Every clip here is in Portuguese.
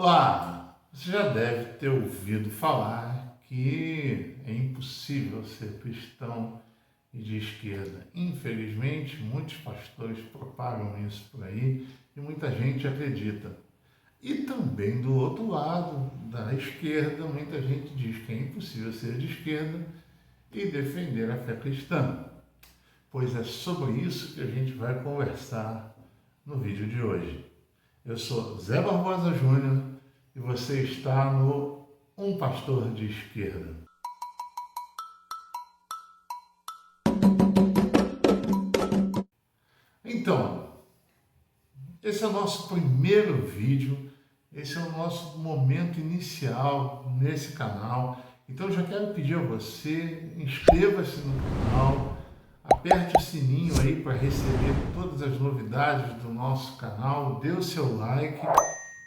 Olá! Você já deve ter ouvido falar que é impossível ser cristão e de esquerda. Infelizmente, muitos pastores propagam isso por aí e muita gente acredita. E também do outro lado, da esquerda, muita gente diz que é impossível ser de esquerda e defender a fé cristã. Pois é sobre isso que a gente vai conversar no vídeo de hoje. Eu sou Zé Barbosa Júnior e você está no Um Pastor de Esquerda. Então, esse é o nosso primeiro vídeo, esse é o nosso momento inicial nesse canal. Então eu já quero pedir a você, inscreva-se no canal, aperte o sininho aí para receber todas as novidades do nosso canal, dê o seu like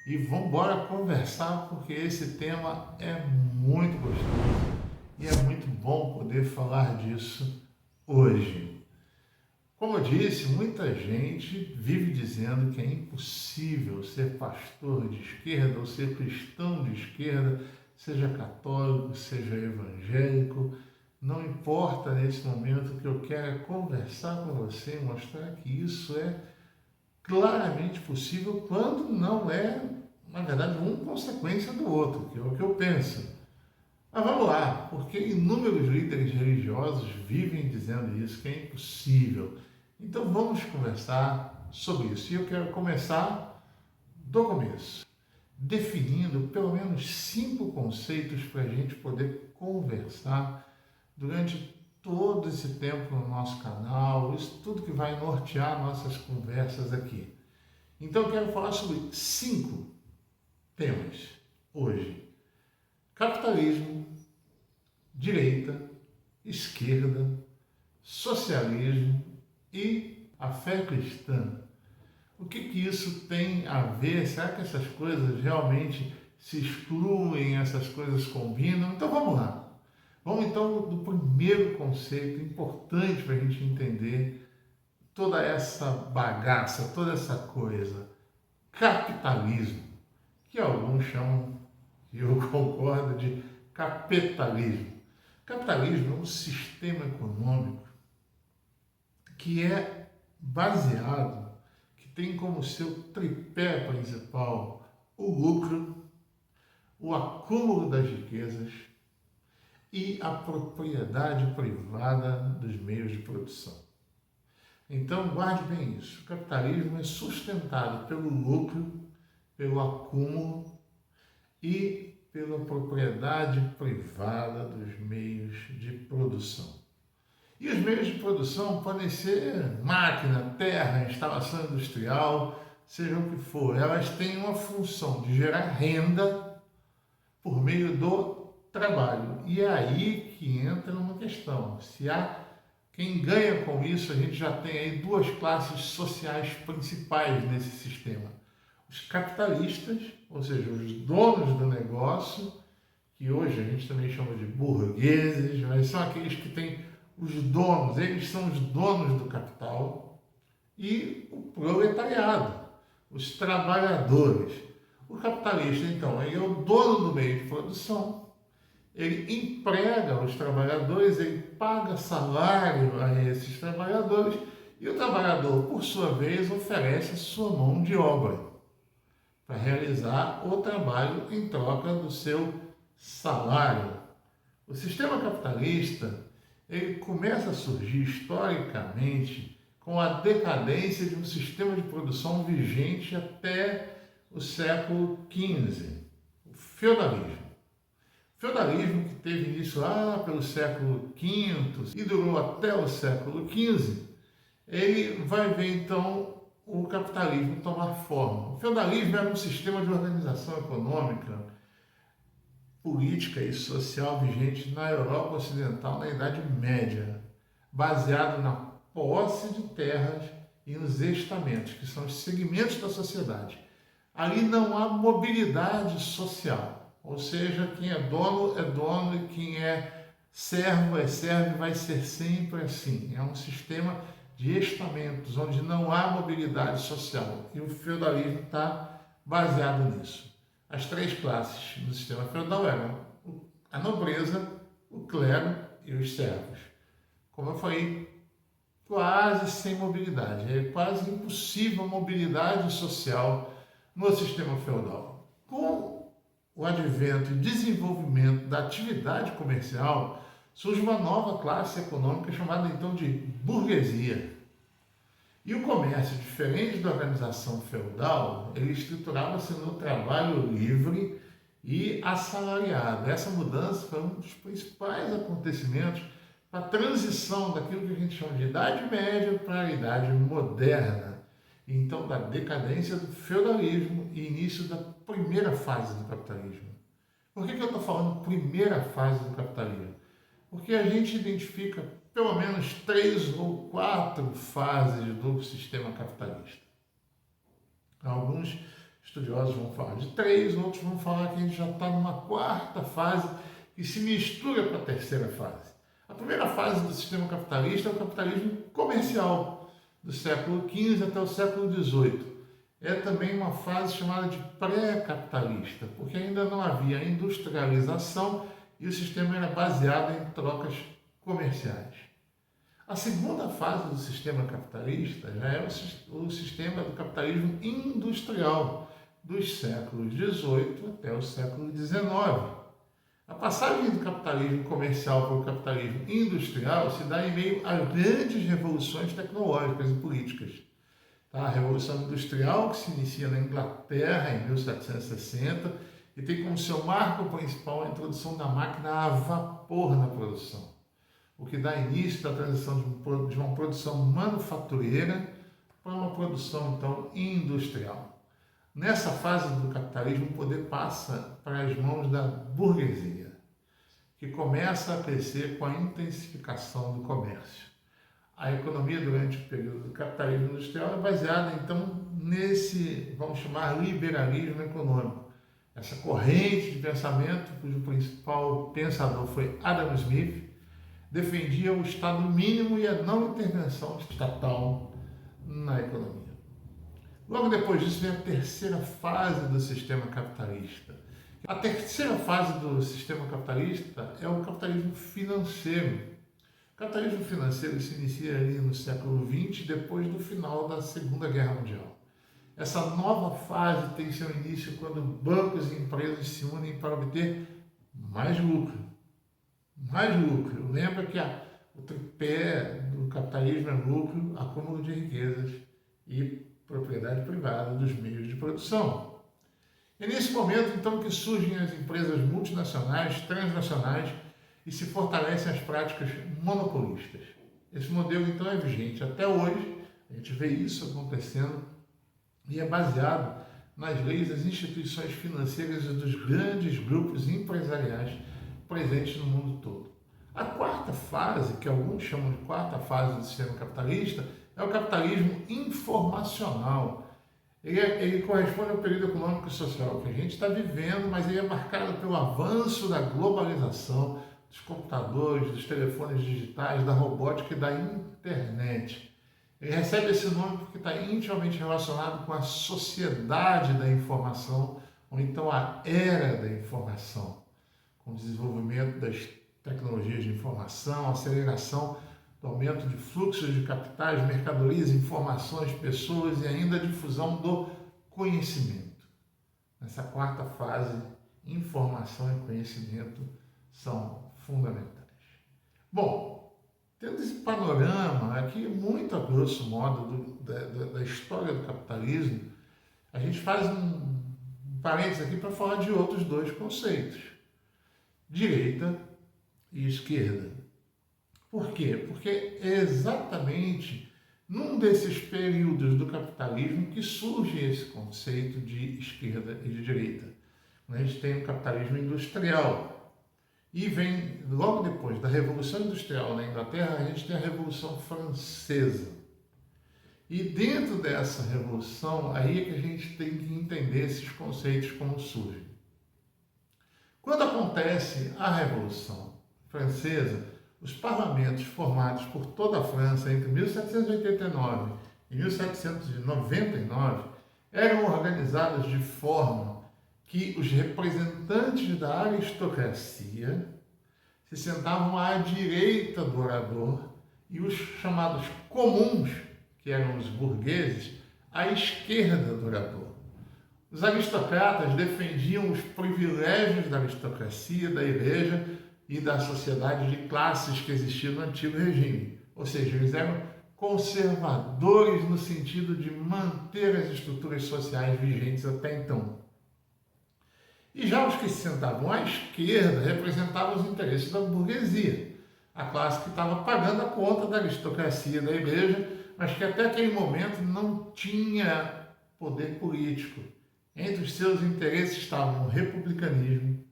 e vamos embora conversar, porque esse tema é muito gostoso e é muito bom poder falar disso hoje. Como eu disse, muita gente vive dizendo que é impossível ser pastor de esquerda ou ser cristão de esquerda, seja católico, seja evangélico. Não importa nesse momento, o que eu quero é conversar com você e mostrar que isso é claramente possível quando não é, na verdade, um consequência do outro, que é o que eu penso. Mas vamos lá, porque inúmeros líderes religiosos vivem dizendo isso, que é impossível. Então vamos conversar sobre isso. E eu quero começar do começo, definindo pelo menos 5 conceitos para a gente poder conversar durante todo esse tempo no nosso canal, isso tudo que vai nortear nossas conversas aqui. Então eu quero falar sobre 5 temas hoje: capitalismo, direita, esquerda, socialismo e a fé cristã. O que isso tem a ver? Será que essas coisas realmente se excluem, essas coisas combinam? Então vamos lá. Vamos então do primeiro conceito importante para a gente entender toda essa bagaça, toda essa coisa. Capitalismo, que alguns chamam, e eu concordo, de capitalismo. Capitalismo é um sistema econômico que é baseado, que tem como seu tripé principal o lucro, o acúmulo das riquezas e a propriedade privada dos meios de produção. Então, guarde bem isso. O capitalismo é sustentado pelo lucro, pelo acúmulo e pela propriedade privada dos meios de produção. E os meios de produção podem ser máquina, terra, instalação industrial, seja o que for. Elas têm uma função de gerar renda por meio do trabalho. E é aí que entra uma questão. Se há quem ganha com isso, a gente já tem aí 2 classes sociais principais nesse sistema. Os capitalistas, ou seja, os donos do negócio, que hoje a gente também chama de burgueses, mas são aqueles que têm os donos, eles são os donos do capital, e o proletariado, os trabalhadores. O capitalista, então, ele é o dono do meio de produção, ele emprega os trabalhadores, ele paga salário a esses trabalhadores, e o trabalhador, por sua vez, oferece a sua mão de obra para realizar o trabalho em troca do seu salário. O sistema capitalista, ele começa a surgir historicamente com a decadência de um sistema de produção vigente até o século XV, o feudalismo. O feudalismo, que teve início lá pelo século V e durou até o século XV, ele vai ver então o capitalismo tomar forma. O feudalismo era um sistema de organização econômica, política e social vigente na Europa Ocidental na Idade Média, baseado na posse de terras e nos estamentos, que são os segmentos da sociedade. Ali não há mobilidade social, ou seja, quem é dono e quem é servo e vai ser sempre assim. É um sistema de estamentos, onde não há mobilidade social, e o feudalismo está baseado nisso. As três classes do sistema feudal eram a nobreza, o clero e os servos. Como eu falei, quase sem mobilidade, é quase impossível a mobilidade social no sistema feudal. Com o advento e desenvolvimento da atividade comercial, surge uma nova classe econômica chamada então de burguesia. E o comércio, diferente da organização feudal, ele estruturava-se no trabalho livre e assalariado. Essa mudança foi um dos principais acontecimentos para a transição daquilo que a gente chama de Idade Média para a Idade Moderna. Então, da decadência do feudalismo e início da primeira fase do capitalismo. Por que eu estou falando primeira fase do capitalismo? Porque a gente identifica pelo menos 3 ou 4 fases do sistema capitalista. Alguns estudiosos vão falar de 3, outros vão falar que a gente já está numa 4ª fase que se mistura com a 3ª fase. A primeira fase do sistema capitalista é o capitalismo comercial, do século XV até o século XVIII. É também uma fase chamada de pré-capitalista, porque ainda não havia industrialização e o sistema era baseado em trocas comerciais. A segunda fase do sistema capitalista já é o sistema do capitalismo industrial, dos séculos XVIII até o século XIX. A passagem do capitalismo comercial para o capitalismo industrial se dá em meio a grandes revoluções tecnológicas e políticas. A Revolução Industrial, que se inicia na Inglaterra em 1760 e tem como seu marco principal a introdução da máquina a vapor na produção, o que dá início à transição de uma produção manufatureira para uma produção, então, industrial. Nessa fase do capitalismo, o poder passa para as mãos da burguesia, que começa a crescer com a intensificação do comércio. A economia durante o período do capitalismo industrial é baseada, então, nesse, vamos chamar, liberalismo econômico. Essa corrente de pensamento, cujo principal pensador foi Adam Smith, defendia o Estado mínimo e a não intervenção estatal na economia. Logo depois disso vem a terceira fase do sistema capitalista. A terceira fase do sistema capitalista é o capitalismo financeiro. O capitalismo financeiro se inicia ali no século XX, depois do final da Segunda Guerra Mundial. Essa nova fase tem seu início quando bancos e empresas se unem para obter mais lucro. Mais lucro. Lembra que o tripé do capitalismo é lucro, acúmulo de riquezas e propriedade privada dos meios de produção. É nesse momento, então, que surgem as empresas multinacionais, transnacionais e se fortalecem as práticas monopolistas. Esse modelo, então, é vigente até hoje, a gente vê isso acontecendo e é baseado nas leis das instituições financeiras e dos grandes grupos empresariais presentes no mundo todo. A quarta fase, que alguns chamam de quarta fase do sistema capitalista, é o capitalismo informacional. Ele corresponde ao período econômico e social que a gente está vivendo, mas ele é marcado pelo avanço da globalização, dos computadores, dos telefones digitais, da robótica e da internet. Ele recebe esse nome porque está intimamente relacionado com a sociedade da informação, ou então a era da informação, com o desenvolvimento das tecnologias de informação, aceleração do aumento de fluxos de capitais, mercadorias, informações, pessoas e ainda a difusão do conhecimento. Nessa quarta fase, informação e conhecimento são fundamentais. Bom, tendo esse panorama aqui, muito a grosso modo da história do capitalismo, a gente faz um parênteses aqui para falar de outros 2 conceitos: direita e esquerda. Por quê? Porque é exatamente num desses períodos do capitalismo que surge esse conceito de esquerda e de direita. A gente tem o capitalismo industrial e vem, logo depois da Revolução Industrial na Inglaterra, a gente tem a Revolução Francesa. E dentro dessa revolução, aí é que a gente tem que entender esses conceitos como surgem. Quando acontece a Revolução Francesa, os parlamentos formados por toda a França entre 1789 e 1799 eram organizados de forma que os representantes da aristocracia se sentavam à direita do orador e os chamados comuns, que eram os burgueses, à esquerda do orador. Os aristocratas defendiam os privilégios da aristocracia, da igreja e da sociedade de classes que existia no antigo regime. Ou seja, eles eram conservadores no sentido de manter as estruturas sociais vigentes até então. E já os que se sentavam à esquerda representavam os interesses da burguesia, a classe que estava pagando a conta da aristocracia da igreja, mas que até aquele momento não tinha poder político. Entre os seus interesses estavam o republicanismo,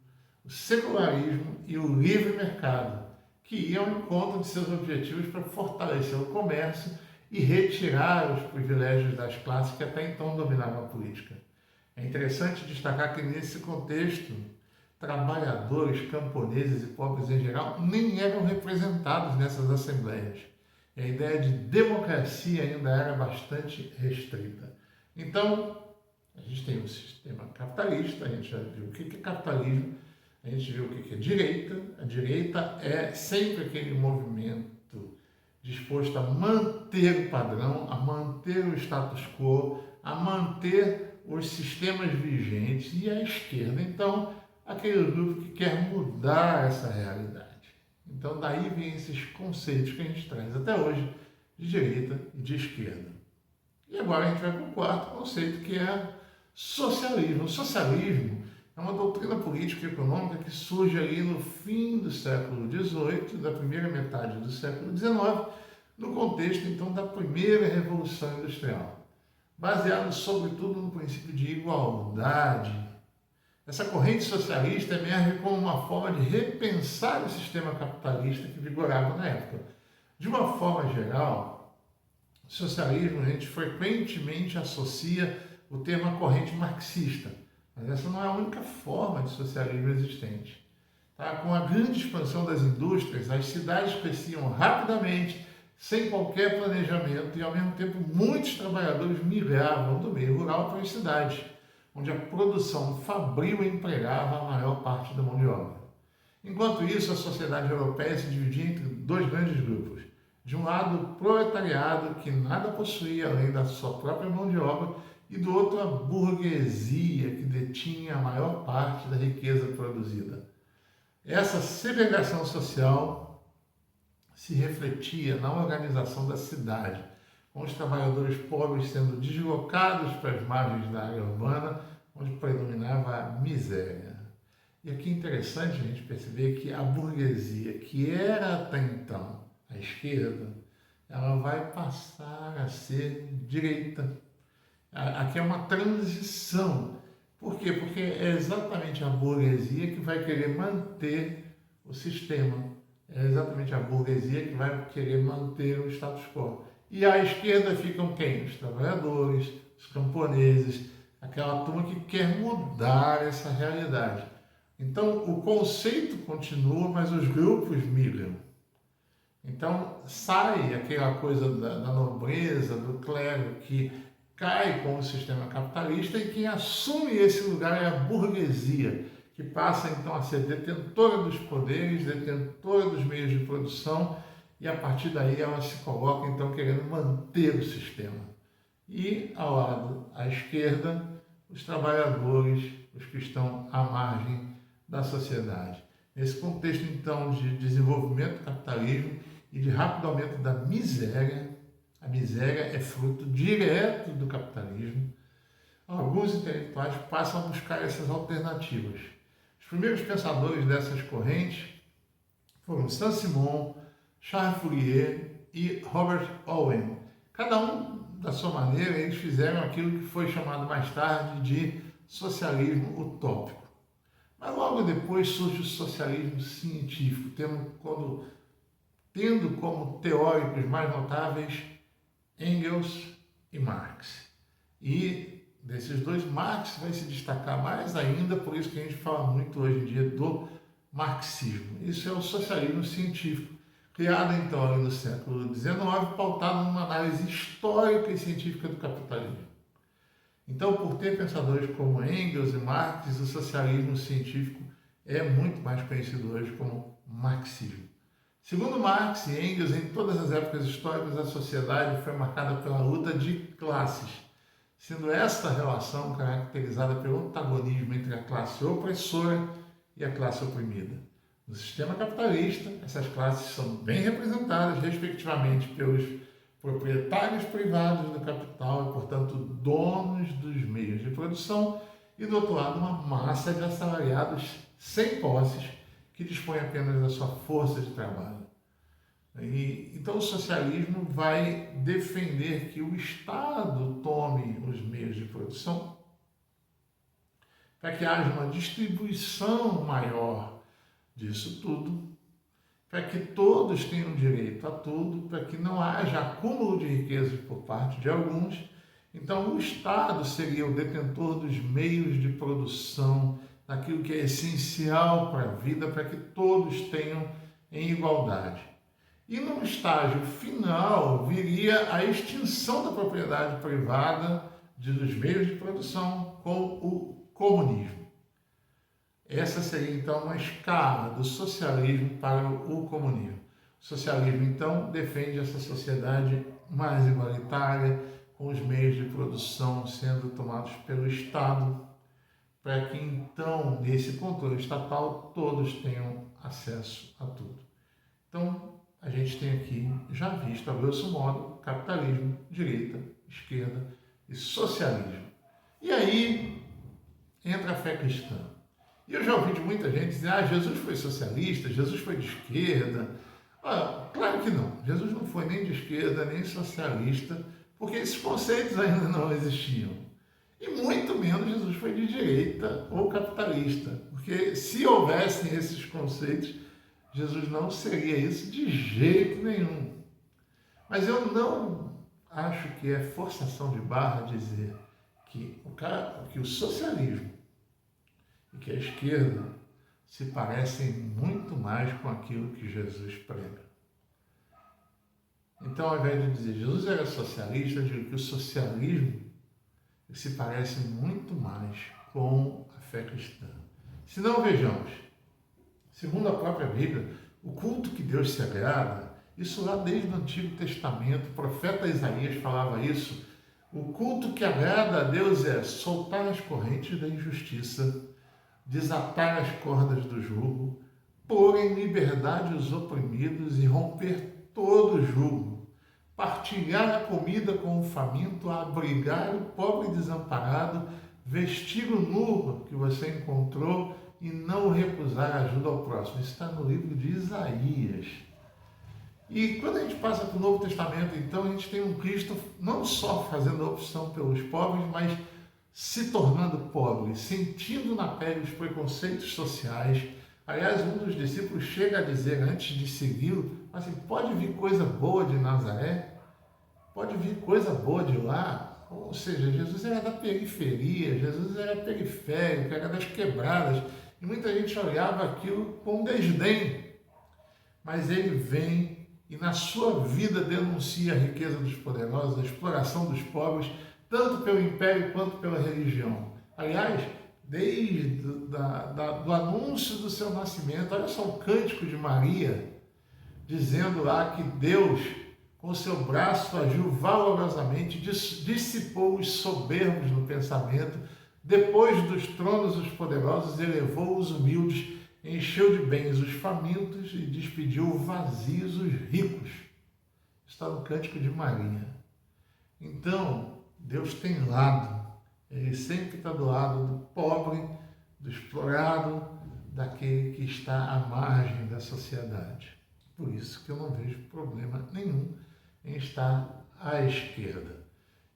o secularismo e o livre mercado, que iam ao encontro de seus objetivos para fortalecer o comércio e retirar os privilégios das classes que até então dominavam a política. É interessante destacar que nesse contexto, trabalhadores, camponeses e pobres em geral nem eram representados nessas assembleias. E a ideia de democracia ainda era bastante restrita. Então, a gente tem um sistema capitalista, a gente já viu o que é capitalismo, a gente viu o que é direita. A direita é sempre aquele movimento disposto a manter o padrão, a manter o status quo, a manter os sistemas vigentes, e a esquerda, então, aquele grupo que quer mudar essa realidade. Então, daí vem esses conceitos que a gente traz até hoje, de direita e de esquerda. E agora a gente vai para o quarto conceito, que é socialismo. O socialismo é uma doutrina política e econômica que surge ali no fim do século XVIII, da primeira metade do século XIX, no contexto, então, da primeira Revolução Industrial, baseado, sobretudo, no princípio de igualdade. Essa corrente socialista emerge como uma forma de repensar o sistema capitalista que vigorava na época. De uma forma geral, o socialismo, a gente frequentemente associa o termo à corrente marxista, mas essa não é a única forma de socialismo existente. Tá? Com a grande expansão das indústrias, as cidades cresciam rapidamente, sem qualquer planejamento, e ao mesmo tempo muitos trabalhadores migravam do meio rural para as cidades, onde a produção fabril empregava a maior parte da mão de obra. Enquanto isso, a sociedade europeia se dividia entre dois grandes grupos. De um lado, o proletariado, que nada possuía além da sua própria mão de obra, e do outro, a burguesia, que detinha a maior parte da riqueza produzida. Essa segregação social se refletia na organização da cidade, com os trabalhadores pobres sendo deslocados para as margens da área urbana, onde predominava a miséria. E aqui é interessante a gente perceber que a burguesia, que era até então a esquerda, ela vai passar a ser direita. Aqui é uma transição. Por quê? Porque é exatamente a burguesia que vai querer manter o sistema. É exatamente a burguesia que vai querer manter o status quo. E à esquerda ficam quem? Os trabalhadores, os camponeses, aquela turma que quer mudar essa realidade. Então, o conceito continua, mas os grupos migram. Então, sai aquela coisa da nobreza, do clero, que cai com o sistema capitalista, e quem assume esse lugar é a burguesia, que passa então a ser detentora dos poderes, detentora dos meios de produção, e a partir daí ela se coloca então querendo manter o sistema. E ao lado, à esquerda, os trabalhadores, os que estão à margem da sociedade. Nesse contexto então de desenvolvimento do capitalismo e de rápido aumento da miséria, a miséria é fruto direto do capitalismo, alguns intelectuais passam a buscar essas alternativas. Os primeiros pensadores dessas correntes foram Saint-Simon, Charles Fourier e Robert Owen. Cada um, da sua maneira, eles fizeram aquilo que foi chamado mais tarde de socialismo utópico. Mas logo depois surge o socialismo científico, tendo como teóricos mais notáveis Engels e Marx. E desses dois, Marx vai se destacar mais ainda, por isso que a gente fala muito hoje em dia do marxismo. Isso é o socialismo científico, criado então no século XIX, pautado numa análise histórica e científica do capitalismo. Então, por ter pensadores como Engels e Marx, o socialismo científico é muito mais conhecido hoje como marxismo. Segundo Marx e Engels, em todas as épocas históricas, a sociedade foi marcada pela luta de classes, sendo esta relação caracterizada pelo antagonismo entre a classe opressora e a classe oprimida. No sistema capitalista, essas classes são bem representadas, respectivamente, pelos proprietários privados do capital e, portanto, donos dos meios de produção, e, do outro lado, uma massa de assalariados sem posses que dispõe apenas da sua força de trabalho. Então, o socialismo vai defender que o Estado tome os meios de produção para que haja uma distribuição maior disso tudo, para que todos tenham direito a tudo, para que não haja acúmulo de riquezas por parte de alguns. Então, o Estado seria o detentor dos meios de produção, daquilo que é essencial para a vida, para que todos tenham em igualdade. E no estágio final viria a extinção da propriedade privada dos meios de produção com o comunismo. Essa seria então uma escala do socialismo para o comunismo. O socialismo então defende essa sociedade mais igualitária, com os meios de produção sendo tomados pelo Estado, para que então, nesse controle estatal, todos tenham acesso a tudo. Então, a gente tem aqui já visto, a grosso modo, capitalismo, direita, esquerda e socialismo. E aí entra a fé cristã. E eu já ouvi de muita gente dizer, Jesus foi socialista, Jesus foi de esquerda. Claro que não. Jesus não foi nem de esquerda, nem socialista, porque esses conceitos ainda não existiam. E muito menos Jesus foi de direita ou capitalista, porque se houvessem esses conceitos, Jesus não seria isso de jeito nenhum. Mas eu não acho que é forçação de barra dizer que o socialismo e que a esquerda se parecem muito mais com aquilo que Jesus prega. Então, ao invés de dizer Jesus era socialista, eu digo que o socialismo se parece muito mais com a fé cristã. Se não, vejamos, segundo a própria Bíblia, o culto que Deus se agrada, isso lá desde o Antigo Testamento, o profeta Isaías falava isso, o culto que agrada a Deus é soltar as correntes da injustiça, desatar as cordas do jugo, pôr em liberdade os oprimidos e romper todo o jugo, partilhar a comida com o faminto, abrigar o pobre desamparado, vestir o nu que você encontrou e não recusar ajuda ao próximo. Isso está no livro de Isaías. E quando a gente passa para o Novo Testamento, então, a gente tem um Cristo não só fazendo a opção pelos pobres, mas se tornando pobre, sentindo na pele os preconceitos sociais. Aliás, um dos discípulos chega a dizer, antes de segui-lo, assim, pode vir coisa boa de Nazaré? Pode vir coisa boa de lá? Ou seja, Jesus era da periferia, Jesus era periférico, era das quebradas, e muita gente olhava aquilo com desdém. Mas ele vem e na sua vida denuncia a riqueza dos poderosos, a exploração dos pobres, tanto pelo império quanto pela religião. Aliás, desde do anúncio do seu nascimento, olha só o cântico de Maria, dizendo lá que Deus, com seu braço, agiu valorosamente, dissipou os soberbos no pensamento, depois dos tronos os poderosos, elevou os humildes, encheu de bens os famintos e despediu vazios os ricos. Está no cântico de Maria. Então, Deus tem lado. Ele sempre está do lado do pobre, do explorado, daquele que está à margem da sociedade. Por isso que eu não vejo problema nenhum em estar à esquerda.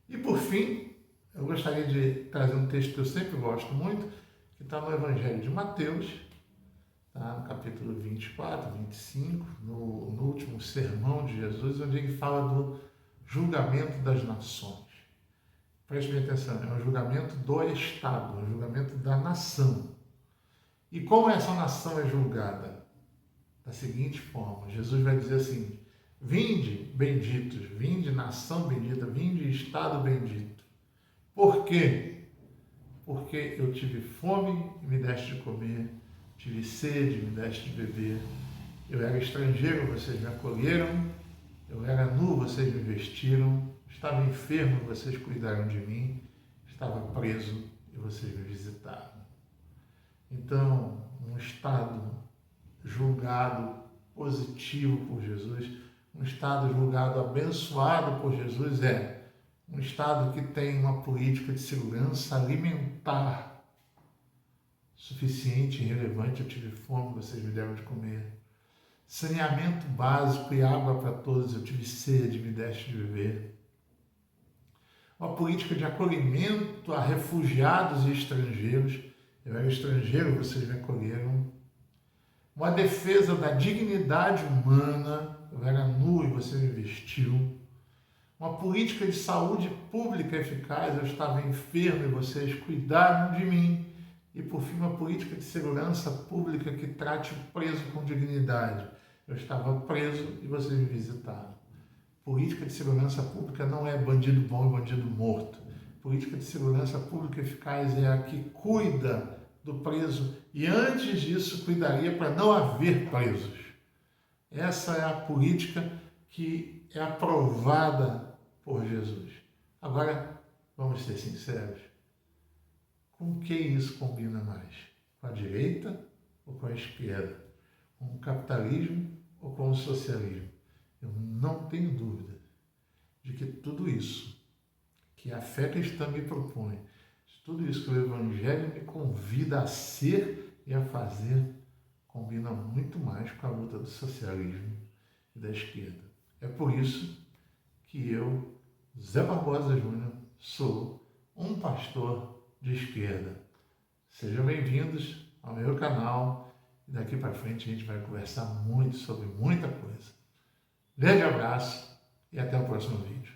E por fim, eu gostaria de trazer um texto que eu sempre gosto muito, que está no Evangelho de Mateus, tá? No capítulo 24, 25, no último sermão de Jesus, onde ele fala do julgamento das nações. Preste bem atenção, é um julgamento do Estado, é um julgamento da nação. E como essa nação é julgada? Da seguinte forma, Jesus vai dizer assim, vinde benditos, vinde nação bendita, vinde Estado bendito. Por quê? Porque eu tive fome e me deste de comer, tive sede e me deste de beber, eu era estrangeiro, vocês me acolheram, eu era nu, vocês me vestiram, estava enfermo, vocês cuidaram de mim, estava preso e vocês me visitaram. Então, um estado julgado positivo por Jesus, um estado julgado abençoado por Jesus é um estado que tem uma política de segurança alimentar suficiente e relevante. Eu tive fome, vocês me deram de comer. Saneamento básico e água para todos, eu tive sede, me deste de beber. Uma política de acolhimento a refugiados e estrangeiros, eu era estrangeiro, vocês me acolheram. Uma defesa da dignidade humana, eu era nu e você me vestiu. Uma política de saúde pública eficaz, eu estava enfermo e vocês cuidaram de mim. E, por fim, uma política de segurança pública que trate o preso com dignidade. Eu estava preso e vocês me visitaram. Política de segurança pública não é bandido bom e bandido morto. Política de segurança pública eficaz é a que cuida do preso e, antes disso, cuidaria para não haver presos. Essa é a política que é aprovada por Jesus. Agora, vamos ser sinceros. Com que isso combina mais? Com a direita ou com a esquerda? Com o capitalismo ou com o socialismo? Eu não tenho dúvida de que tudo isso que a fé cristã me propõe, tudo isso que o Evangelho me convida a ser e a fazer, combina muito mais com a luta do socialismo e da esquerda. É por isso que eu, Zé Barbosa Júnior, sou um pastor de esquerda. Sejam bem-vindos ao meu canal e daqui para frente a gente vai conversar muito sobre muita coisa. Grande abraço e até o próximo vídeo.